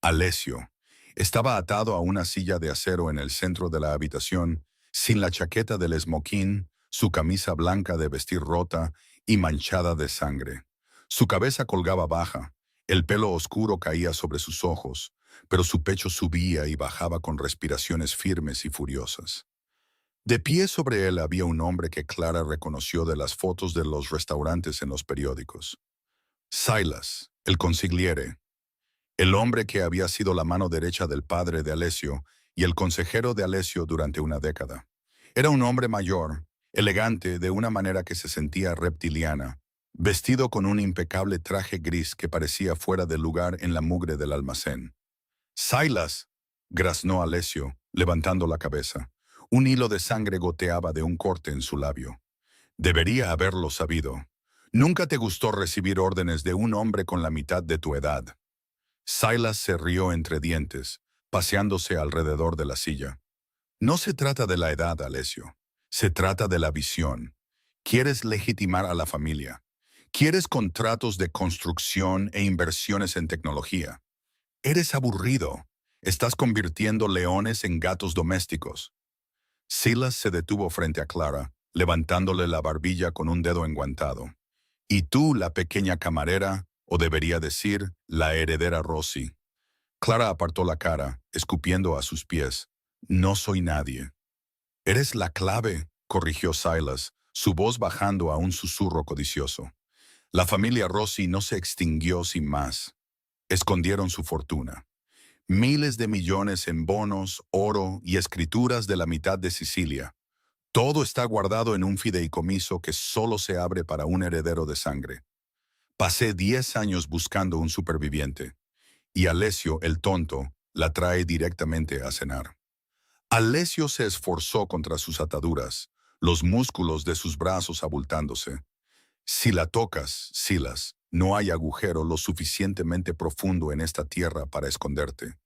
Alessio. Estaba atado a una silla de acero en el centro de la habitación, sin la chaqueta del esmoquín, su camisa blanca de vestir rota y manchada de sangre. Su cabeza colgaba baja, el pelo oscuro caía sobre sus ojos, pero su pecho subía y bajaba con respiraciones firmes y furiosas. De pie sobre él había un hombre que Clara reconoció de las fotos de los restaurantes en los periódicos. Silas, el consigliere, el hombre que había sido la mano derecha del padre de Alessio y el consejero de Alessio durante una década. Era un hombre mayor, elegante de una manera que se sentía reptiliana, vestido con un impecable traje gris que parecía fuera de lugar en la mugre del almacén. «Silas», graznó Alessio, levantando la cabeza. Un hilo de sangre goteaba de un corte en su labio. «Debería haberlo sabido. Nunca te gustó recibir órdenes de un hombre con la mitad de tu edad». Silas se rió entre dientes, paseándose alrededor de la silla. «No se trata de la edad, Alessio. Se trata de la visión. Quieres legitimar a la familia. Quieres contratos de construcción e inversiones en tecnología. Eres aburrido. Estás convirtiendo leones en gatos domésticos». Silas se detuvo frente a Clara, levantándole la barbilla con un dedo enguantado. «Y tú, la pequeña camarera, o debería decir, la heredera Rossi». Clara apartó la cara, escupiendo a sus pies. «No soy nadie». «Eres la clave», corrigió Silas, su voz bajando a un susurro codicioso. «La familia Rossi no se extinguió sin más. Escondieron su fortuna. Miles de millones en bonos, oro y escrituras de la mitad de Sicilia. Todo está guardado en un fideicomiso que solo se abre para un heredero de sangre. Pasé 10 años buscando un superviviente, y Alessio, el tonto, la trae directamente a cenar». Alessio se esforzó contra sus ataduras, los músculos de sus brazos abultándose. «Si la tocas, Silas, no hay agujero lo suficientemente profundo en esta tierra para esconderte».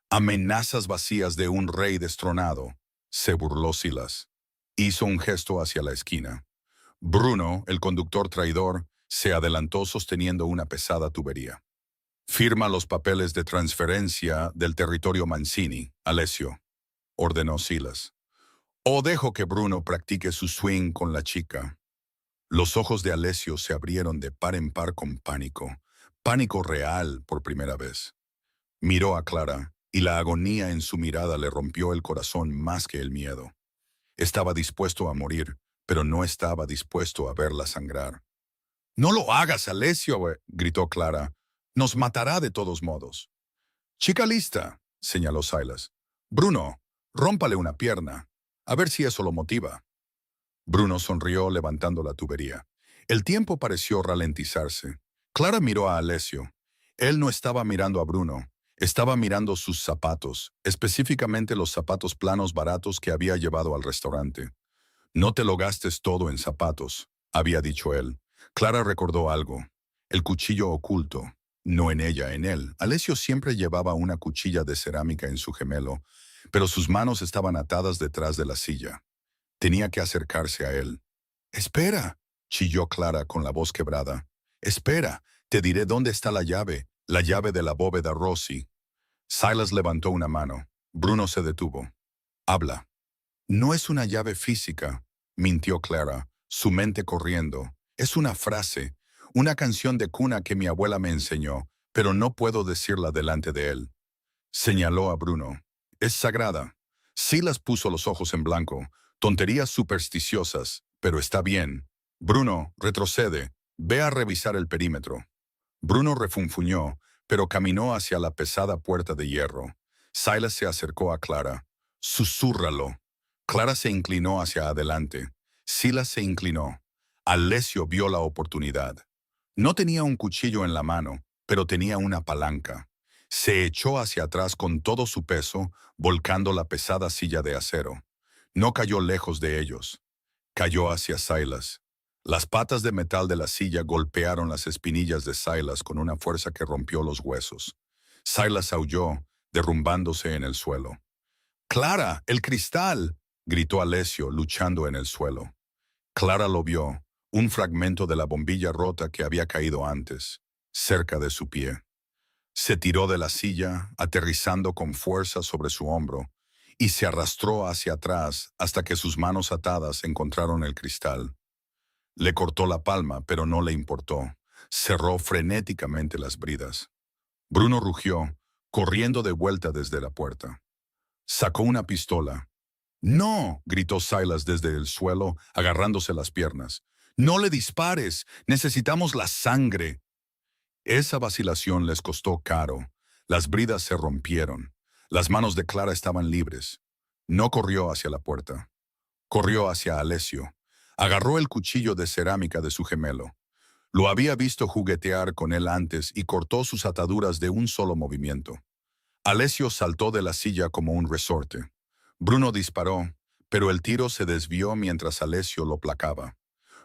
«Amenazas vacías de un rey destronado», se burló Silas. Hizo un gesto hacia la esquina. Bruno, el conductor traidor, se adelantó sosteniendo una pesada tubería. «Firma los papeles de transferencia del territorio Mancini, Alessio», ordenó Silas. «O dejo que Bruno practique su swing con la chica». Los ojos de Alessio se abrieron de par en par con pánico, pánico real por primera vez. Miró a Clara, y la agonía en su mirada le rompió el corazón más que el miedo. Estaba dispuesto a morir, pero no estaba dispuesto a verla sangrar. «No lo hagas, Alessio», gritó Clara. «Nos matará de todos modos». «Chica lista», señaló Silas. «Bruno, rómpale una pierna. A ver si eso lo motiva». Bruno sonrió levantando la tubería. El tiempo pareció ralentizarse. Clara miró a Alessio. Él no estaba mirando a Bruno. Estaba mirando sus zapatos, específicamente los zapatos planos baratos que había llevado al restaurante. «No te lo gastes todo en zapatos», había dicho él. Clara recordó algo. El cuchillo oculto. No en ella, en él. Alessio siempre llevaba una cuchilla de cerámica en su gemelo, pero sus manos estaban atadas detrás de la silla. Tenía que acercarse a él. «Espera», chilló Clara con la voz quebrada. «Espera, te diré dónde está la llave de la bóveda Rossi». Silas levantó una mano. Bruno se detuvo. «Habla». «No es una llave física», mintió Clara, su mente corriendo. «Es una frase, una canción de cuna que mi abuela me enseñó, pero no puedo decirla delante de él». Señaló a Bruno. «Es sagrada». Silas puso los ojos en blanco. «Tonterías supersticiosas, pero está bien». «Bruno, retrocede. Ve a revisar el perímetro». Bruno refunfuñó, pero caminó hacia la pesada puerta de hierro. Silas se acercó a Clara. «Susúrralo». Clara se inclinó hacia adelante. Silas se inclinó. Alessio vio la oportunidad. No tenía un cuchillo en la mano, pero tenía una palanca. Se echó hacia atrás con todo su peso, volcando la pesada silla de acero. No cayó lejos de ellos. Cayó hacia Silas. Las patas de metal de la silla golpearon las espinillas de Silas con una fuerza que rompió los huesos. Silas aulló, derrumbándose en el suelo. «¡Clara, el cristal!», gritó Alessio, luchando en el suelo. Clara lo vio, un fragmento de la bombilla rota que había caído antes, cerca de su pie. Se tiró de la silla, aterrizando con fuerza sobre su hombro, y se arrastró hacia atrás hasta que sus manos atadas encontraron el cristal. Le cortó la palma, pero no le importó. Cerró frenéticamente las bridas. Bruno rugió, corriendo de vuelta desde la puerta. Sacó una pistola. «¡No!», gritó Silas desde el suelo, agarrándose las piernas. «¡No le dispares! ¡Necesitamos la sangre!». Esa vacilación les costó caro. Las bridas se rompieron. Las manos de Clara estaban libres. No corrió hacia la puerta. Corrió hacia Alessio. Agarró el cuchillo de cerámica de su gemelo. Lo había visto juguetear con él antes y cortó sus ataduras de un solo movimiento. Alessio saltó de la silla como un resorte. Bruno disparó, pero el tiro se desvió mientras Alessio lo placaba.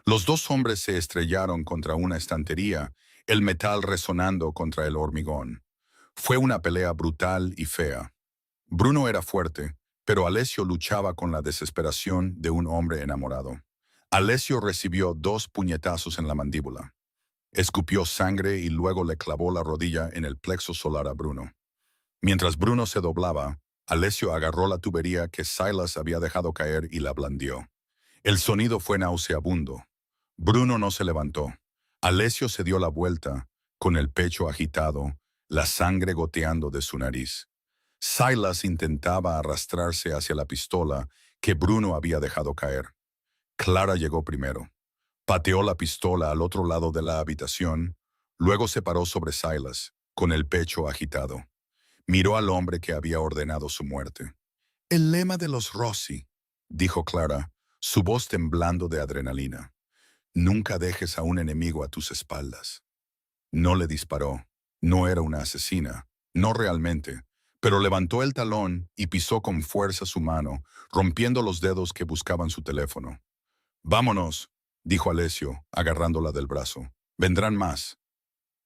Los dos hombres se estrellaron contra una estantería, el metal resonando contra el hormigón. Fue una pelea brutal y fea. Bruno era fuerte, pero Alessio luchaba con la desesperación de un hombre enamorado. Alessio recibió 2 puñetazos en la mandíbula. Escupió sangre y luego le clavó la rodilla en el plexo solar a Bruno. Mientras Bruno se doblaba, Alessio agarró la tubería que Silas había dejado caer y la blandió. El sonido fue nauseabundo. Bruno no se levantó. Alessio se dio la vuelta, con el pecho agitado, la sangre goteando de su nariz. Silas intentaba arrastrarse hacia la pistola que Bruno había dejado caer. Clara llegó primero. Pateó la pistola al otro lado de la habitación, luego se paró sobre Silas, con el pecho agitado. Miró al hombre que había ordenado su muerte. «El lema de los Rossi», dijo Clara, su voz temblando de adrenalina. «Nunca dejes a un enemigo a tus espaldas». No le disparó. No era una asesina. No realmente. Pero levantó el talón y pisó con fuerza su mano, rompiendo los dedos que buscaban su teléfono. «Vámonos», dijo Alessio, agarrándola del brazo. «Vendrán más».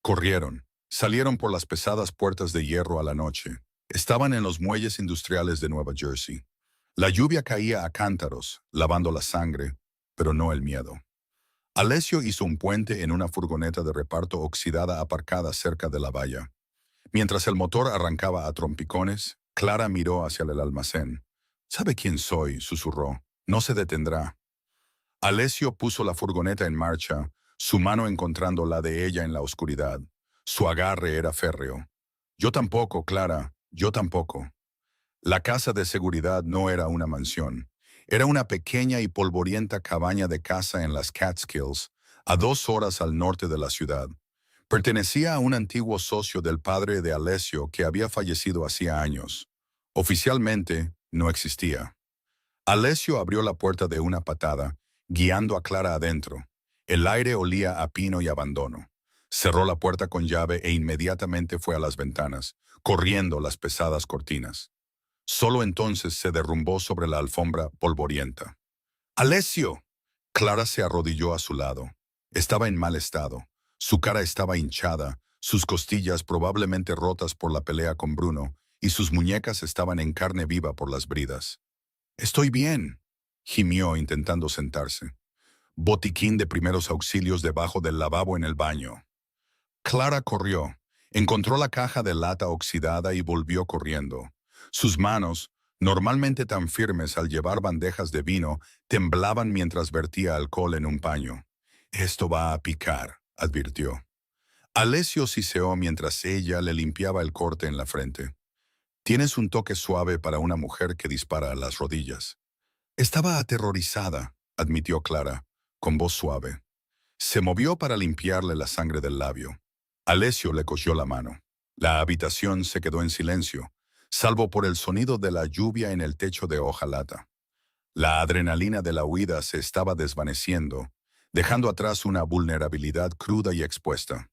Corrieron. Salieron por las pesadas puertas de hierro a la noche. Estaban en los muelles industriales de Nueva Jersey. La lluvia caía a cántaros, lavando la sangre, pero no el miedo. Alessio hizo un puente en una furgoneta de reparto oxidada aparcada cerca de la valla. Mientras el motor arrancaba a trompicones, Clara miró hacia el almacén. «¿Sabe quién soy?», susurró. «No se detendrá». Alessio puso la furgoneta en marcha, su mano encontrando la de ella en la oscuridad. Su agarre era férreo. «Yo tampoco, Clara, yo tampoco». La casa de seguridad no era una mansión. Era una pequeña y polvorienta cabaña de caza en las Catskills, a 2 horas al norte de la ciudad. Pertenecía a un antiguo socio del padre de Alessio que había fallecido hacía años. Oficialmente, no existía. Alessio abrió la puerta de una patada, guiando a Clara adentro. El aire olía a pino y abandono. Cerró la puerta con llave e inmediatamente fue a las ventanas, corriendo las pesadas cortinas. Solo entonces se derrumbó sobre la alfombra polvorienta. «¡Alessio!». Clara se arrodilló a su lado. Estaba en mal estado. Su cara estaba hinchada, sus costillas probablemente rotas por la pelea con Bruno, y sus muñecas estaban en carne viva por las bridas. «Estoy bien», gimió intentando sentarse. Botiquín de primeros auxilios debajo del lavabo en el baño. Clara corrió. Encontró la caja de lata oxidada y volvió corriendo. Sus manos, normalmente tan firmes al llevar bandejas de vino, temblaban mientras vertía alcohol en un paño. «Esto va a picar», advirtió. Alessio siseó mientras ella le limpiaba el corte en la frente. «Tienes un toque suave para una mujer que dispara a las rodillas». Estaba aterrorizada, admitió Clara, con voz suave. Se movió para limpiarle la sangre del labio. Alessio le cogió la mano. La habitación se quedó en silencio, salvo por el sonido de la lluvia en el techo de hojalata. La adrenalina de la huida se estaba desvaneciendo, dejando atrás una vulnerabilidad cruda y expuesta.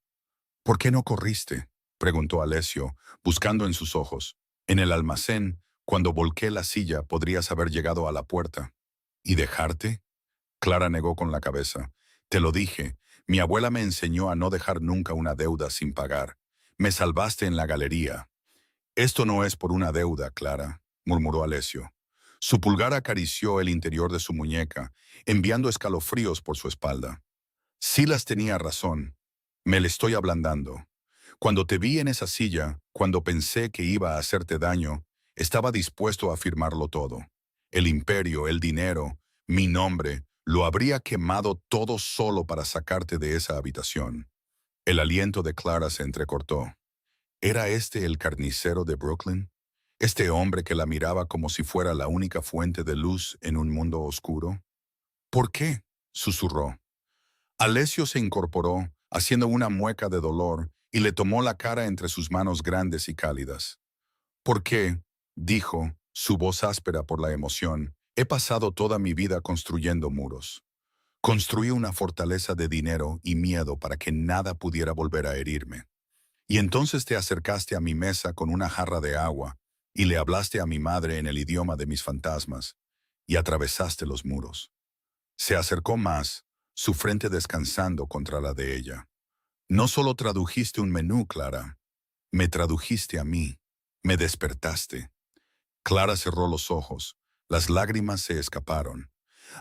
«¿Por qué no corriste?», preguntó Alessio, buscando en sus ojos. «En el almacén, cuando volqué la silla, podrías haber llegado a la puerta». «¿Y dejarte?». Clara negó con la cabeza. «Te lo dije, mi abuela me enseñó a no dejar nunca una deuda sin pagar. Me salvaste en la galería». «Esto no es por una deuda, Clara», murmuró Alessio. Su pulgar acarició el interior de su muñeca, enviando escalofríos por su espalda. «Silas tenía razón. Me le estoy ablandando. Cuando te vi en esa silla, cuando pensé que iba a hacerte daño, estaba dispuesto a firmarlo todo. El imperio, el dinero, mi nombre, lo habría quemado todo solo para sacarte de esa habitación». El aliento de Clara se entrecortó. ¿Era este el carnicero de Brooklyn? ¿Este hombre que la miraba como si fuera la única fuente de luz en un mundo oscuro? «¿Por qué?», susurró. Alessio se incorporó, haciendo una mueca de dolor, y le tomó la cara entre sus manos grandes y cálidas. «¿Por qué?», dijo, su voz áspera por la emoción. «He pasado toda mi vida construyendo muros. Construí una fortaleza de dinero y miedo para que nada pudiera volver a herirme. Y entonces te acercaste a mi mesa con una jarra de agua y le hablaste a mi madre en el idioma de mis fantasmas y atravesaste los muros». Se acercó más, su frente descansando contra la de ella. «No solo tradujiste un menú, Clara. Me tradujiste a mí. Me despertaste». Clara cerró los ojos. Las lágrimas se escaparon.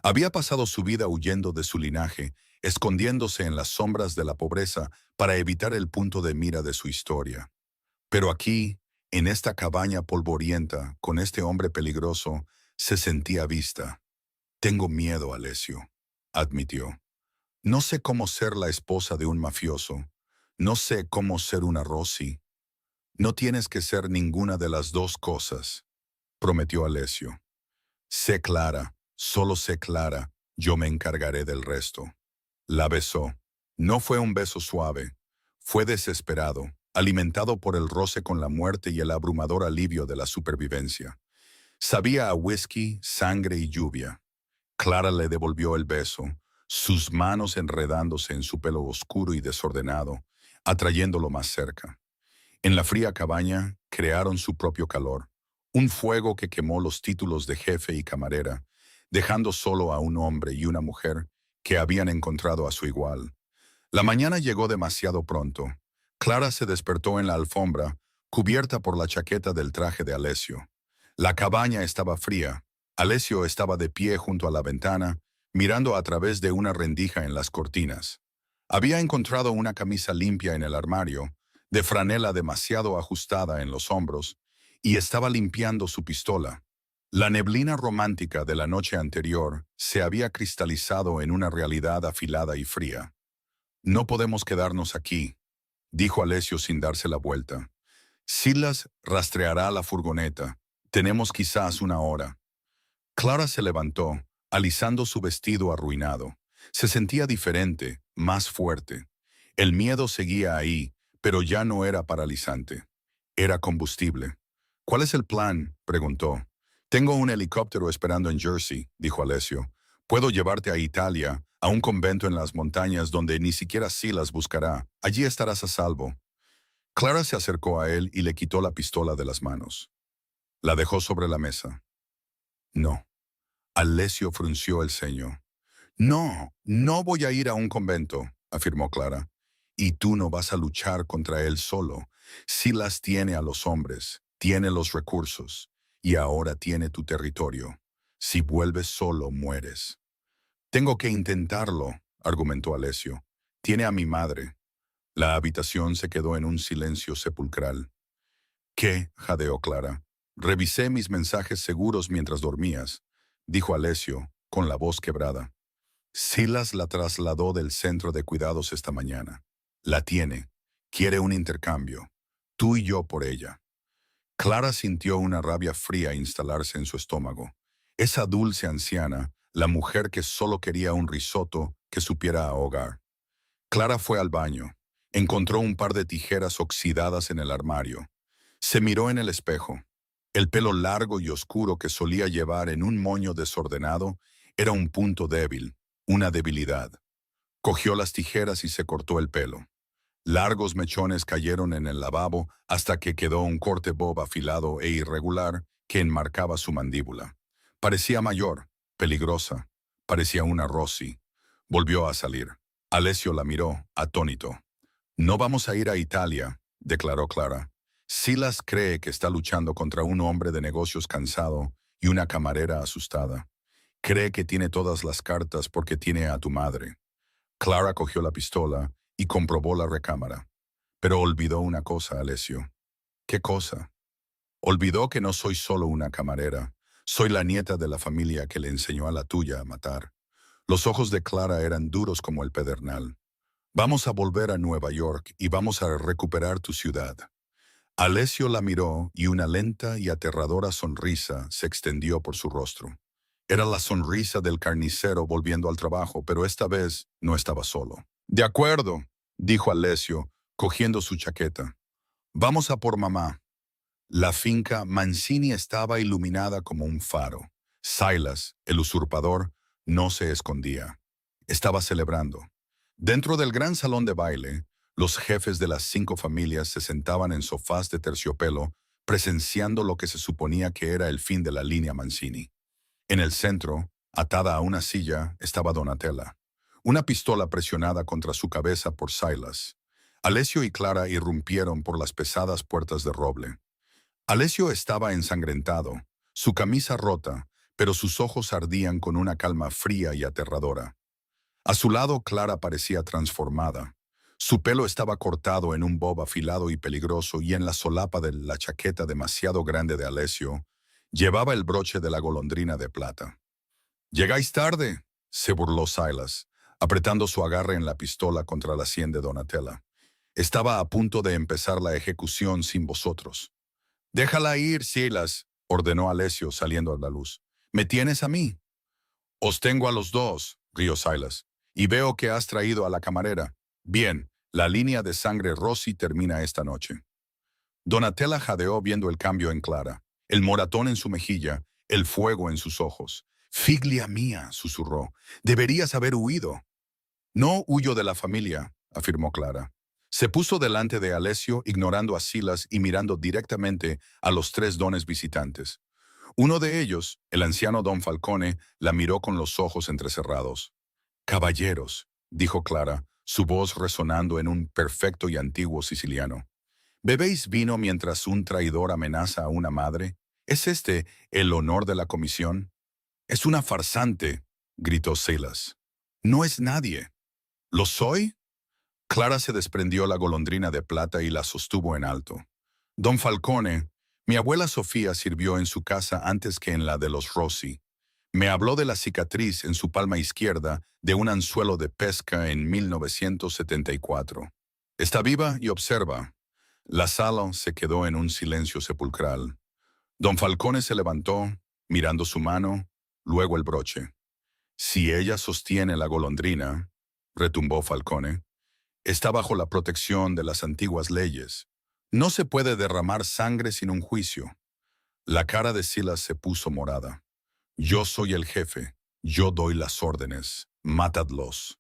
Había pasado su vida huyendo de su linaje, escondiéndose en las sombras de la pobreza para evitar el punto de mira de su historia. Pero aquí, en esta cabaña polvorienta, con este hombre peligroso, se sentía vista. «Tengo miedo, Alessio», admitió. «No sé cómo ser la esposa de un mafioso. No sé cómo ser una Rossi». «No tienes que ser ninguna de las dos cosas», prometió Alessio. «Sé Clara, solo sé Clara, yo me encargaré del resto». La besó. No fue un beso suave. Fue desesperado, alimentado por el roce con la muerte y el abrumador alivio de la supervivencia. Sabía a whisky, sangre y lluvia. Clara le devolvió el beso, sus manos enredándose en su pelo oscuro y desordenado, atrayéndolo más cerca. En la fría cabaña crearon su propio calor, un fuego que quemó los títulos de jefe y camarera, dejando solo a un hombre y una mujer que habían encontrado a su igual. La mañana llegó demasiado pronto. Clara se despertó en la alfombra, cubierta por la chaqueta del traje de Alessio. La cabaña estaba fría. Alessio estaba de pie junto a la ventana, mirando a través de una rendija en las cortinas. Había encontrado una camisa limpia en el armario, de franela demasiado ajustada en los hombros, y estaba limpiando su pistola. La neblina romántica de la noche anterior se había cristalizado en una realidad afilada y fría. «No podemos quedarnos aquí», dijo Alessio sin darse la vuelta. «Silas rastreará la furgoneta. Tenemos quizás una hora». Clara se levantó, alisando su vestido arruinado. Se sentía diferente, más fuerte. El miedo seguía ahí, pero ya no era paralizante. Era combustible. «¿Cuál es el plan?», preguntó. «Tengo un helicóptero esperando en Jersey», dijo Alessio. «Puedo llevarte a Italia, a un convento en las montañas donde ni siquiera Silas buscará. Allí estarás a salvo». Clara se acercó a él y le quitó la pistola de las manos. La dejó sobre la mesa. «No». Alessio frunció el ceño. No, no voy a ir a un convento, afirmó Clara. Y tú no vas a luchar contra él solo. Silas tiene a los hombres, tiene los recursos, y ahora tiene tu territorio. Si vuelves solo, mueres. Tengo que intentarlo, argumentó Alessio. Tiene a mi madre. La habitación se quedó en un silencio sepulcral. ¿Qué? Jadeó Clara. Revisé mis mensajes seguros mientras dormías, dijo Alessio, con la voz quebrada. Silas la trasladó del centro de cuidados esta mañana. La tiene. Quiere un intercambio. Tú y yo por ella. Clara sintió una rabia fría instalarse en su estómago. Esa dulce anciana, la mujer que solo quería un risotto que supiera ahogar. Clara fue al baño. Encontró un par de tijeras oxidadas en el armario. Se miró en el espejo. El pelo largo y oscuro que solía llevar en un moño desordenado era un punto débil, una debilidad. Cogió las tijeras y se cortó el pelo. Largos mechones cayeron en el lavabo hasta que quedó un corte bob afilado e irregular que enmarcaba su mandíbula. Parecía mayor, peligrosa. Parecía una Rossi. Volvió a salir. Alessio la miró, atónito. No vamos a ir a Italia, declaró Clara. Silas cree que está luchando contra un hombre de negocios cansado y una camarera asustada. Cree que tiene todas las cartas porque tiene a tu madre. Clara cogió la pistola y comprobó la recámara. Pero olvidó una cosa, Alessio. ¿Qué cosa? Olvidó que no soy solo una camarera. Soy la nieta de la familia que le enseñó a la tuya a matar. Los ojos de Clara eran duros como el pedernal. Vamos a volver a Nueva York y vamos a recuperar tu ciudad. Alessio la miró y una lenta y aterradora sonrisa se extendió por su rostro. Era la sonrisa del carnicero volviendo al trabajo, pero esta vez no estaba solo. De acuerdo, dijo Alessio, cogiendo su chaqueta. Vamos a por mamá. La finca Mancini estaba iluminada como un faro. Silas, el usurpador, no se escondía. Estaba celebrando. Dentro del gran salón de baile, los jefes de las 5 familias se sentaban en sofás de terciopelo, presenciando lo que se suponía que era el fin de la línea Mancini. En el centro, atada a una silla, estaba Donatella, una pistola presionada contra su cabeza por Silas. Alessio y Clara irrumpieron por las pesadas puertas de roble. Alessio estaba ensangrentado, su camisa rota, pero sus ojos ardían con una calma fría y aterradora. A su lado, Clara parecía transformada. Su pelo estaba cortado en un bob afilado y peligroso y en la solapa de la chaqueta demasiado grande de Alessio, llevaba el broche de la golondrina de plata. «Llegáis tarde», se burló Silas, apretando su agarre en la pistola contra la sien de Donatella. «Estaba a punto de empezar la ejecución sin vosotros». «Déjala ir, Silas», ordenó Alessio saliendo a la luz. «¿Me tienes a mí?» «Os tengo a los dos», rió Silas. «Y veo que has traído a la camarera. Bien, la línea de sangre Rossi termina esta noche». Donatella jadeó viendo el cambio en Clara, el moratón en su mejilla, el fuego en sus ojos. «Figlia mía», susurró, «deberías haber huido». «No huyo de la familia», afirmó Clara. Se puso delante de Alessio, ignorando a Silas y mirando directamente a los 3 dones visitantes. Uno de ellos, el anciano don Falcone, la miró con los ojos entrecerrados. «Caballeros», dijo Clara, su voz resonando en un perfecto y antiguo siciliano. «¿Bebéis vino mientras un traidor amenaza a una madre? ¿Es este el honor de la comisión?» «Es una farsante», gritó Silas. «No es nadie». «¿Lo soy?» Clara se desprendió la golondrina de plata y la sostuvo en alto. «Don Falcone, mi abuela Sofía sirvió en su casa antes que en la de los Rossi. Me habló de la cicatriz en su palma izquierda de un anzuelo de pesca en 1974. Está viva y observa». La sala se quedó en un silencio sepulcral. Don Falcone se levantó, mirando su mano, luego el broche. «Si ella sostiene la golondrina», retumbó Falcone, «está bajo la protección de las antiguas leyes. No se puede derramar sangre sin un juicio». La cara de Silas se puso morada. «Yo soy el jefe. Yo doy las órdenes. Matadlos».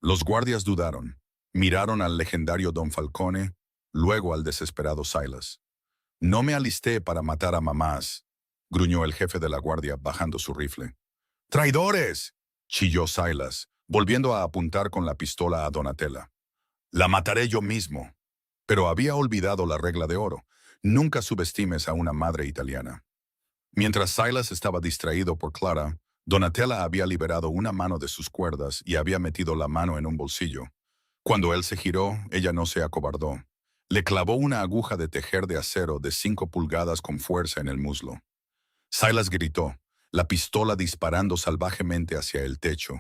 Los guardias dudaron. Miraron al legendario don Falcone, luego al desesperado Silas. «No me alisté para matar a mamás», gruñó el jefe de la guardia bajando su rifle. «¡Traidores!», chilló Silas, volviendo a apuntar con la pistola a Donatella. La mataré yo mismo. Pero había olvidado la regla de oro. Nunca subestimes a una madre italiana. Mientras Silas estaba distraído por Clara, Donatella había liberado una mano de sus cuerdas y había metido la mano en un bolsillo. Cuando él se giró, ella no se acobardó. Le clavó una aguja de tejer de acero de 5 pulgadas con fuerza en el muslo. Silas gritó, la pistola disparando salvajemente hacia el techo.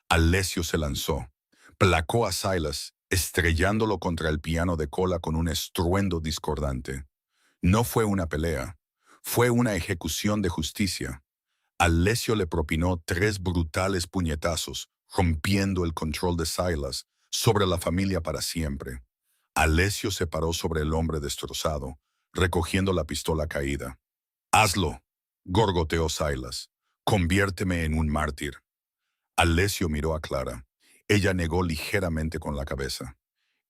Alessio se lanzó. Placó a Silas, estrellándolo contra el piano de cola con un estruendo discordante. No fue una pelea, fue una ejecución de justicia. Alessio le propinó 3 brutales puñetazos, rompiendo el control de Silas sobre la familia para siempre. Alessio se paró sobre el hombre destrozado, recogiendo la pistola caída. «Hazlo», gorgoteó Silas. «Conviérteme en un mártir». Alessio miró a Clara. Ella negó ligeramente con la cabeza.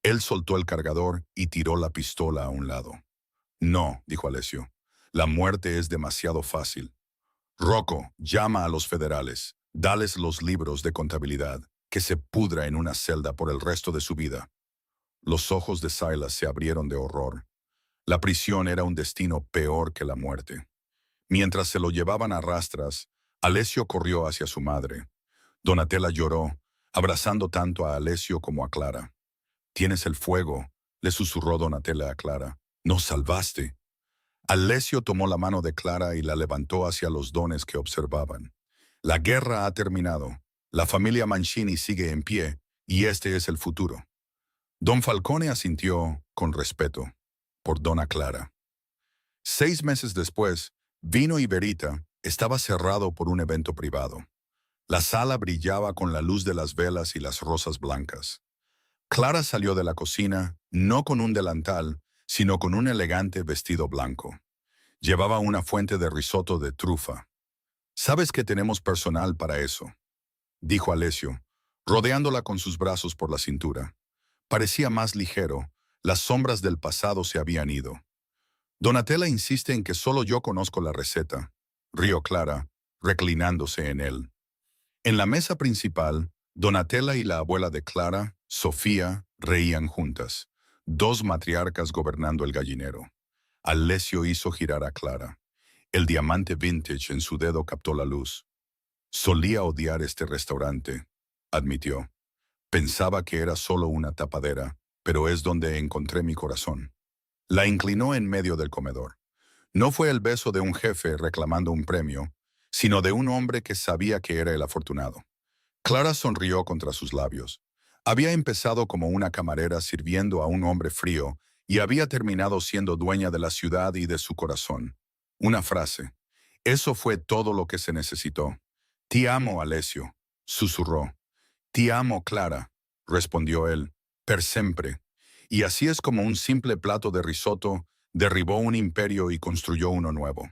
Él soltó el cargador y tiró la pistola a un lado. «No», dijo Alessio. «La muerte es demasiado fácil. Rocco, llama a los federales. Dales los libros de contabilidad. Que se pudra en una celda por el resto de su vida». Los ojos de Silas se abrieron de horror. La prisión era un destino peor que la muerte. Mientras se lo llevaban a rastras, Alessio corrió hacia su madre. Donatella lloró, abrazando tanto a Alessio como a Clara. «Tienes el fuego», le susurró Donatella a Clara. «Nos salvaste». Alessio tomó la mano de Clara y la levantó hacia los dones que observaban. «La guerra ha terminado. La familia Mancini sigue en pie, y este es el futuro». Don Falcone asintió, con respeto, por Dona Clara. 6 meses después, Vino y Verita estaba cerrado por un evento privado. La sala brillaba con la luz de las velas y las rosas blancas. Clara salió de la cocina, no con un delantal, sino con un elegante vestido blanco. Llevaba una fuente de risotto de trufa. «Sabes que tenemos personal para eso», dijo Alessio, rodeándola con sus brazos por la cintura. Parecía más ligero, las sombras del pasado se habían ido. «Donatella insiste en que solo yo conozco la receta», rió Clara, reclinándose en él. En la mesa principal, Donatella y la abuela de Clara, Sofía, reían juntas, 2 matriarcas gobernando el gallinero. Alessio hizo girar a Clara. El diamante vintage en su dedo captó la luz. «Solía odiar este restaurante», admitió. «Pensaba que era solo una tapadera, pero es donde encontré mi corazón». La inclinó en medio del comedor. No fue el beso de un jefe reclamando un premio, sino de un hombre que sabía que era el afortunado. Clara sonrió contra sus labios. Había empezado como una camarera sirviendo a un hombre frío y había terminado siendo dueña de la ciudad y de su corazón. Una frase. Eso fue todo lo que se necesitó. «Ti amo, Alessio», susurró. «Ti amo, Clara», respondió él, «per sempre». Y así es como un simple plato de risotto derribó un imperio y construyó uno nuevo.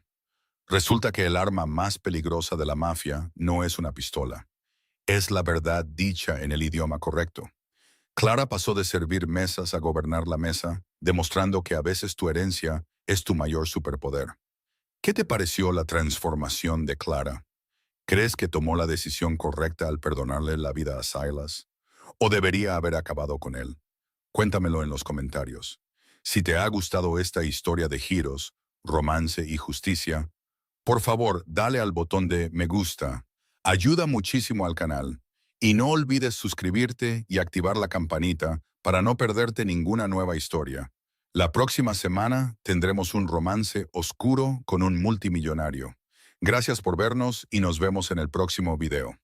Resulta que el arma más peligrosa de la mafia no es una pistola. Es la verdad dicha en el idioma correcto. Clara pasó de servir mesas a gobernar la mesa, demostrando que a veces tu herencia es tu mayor superpoder. ¿Qué te pareció la transformación de Clara? ¿Crees que tomó la decisión correcta al perdonarle la vida a Silas? ¿O debería haber acabado con él? Cuéntamelo en los comentarios. Si te ha gustado esta historia de giros, romance y justicia, por favor, dale al botón de me gusta. Ayuda muchísimo al canal. Y no olvides suscribirte y activar la campanita para no perderte ninguna nueva historia. La próxima semana tendremos un romance oscuro con un multimillonario. Gracias por vernos y nos vemos en el próximo video.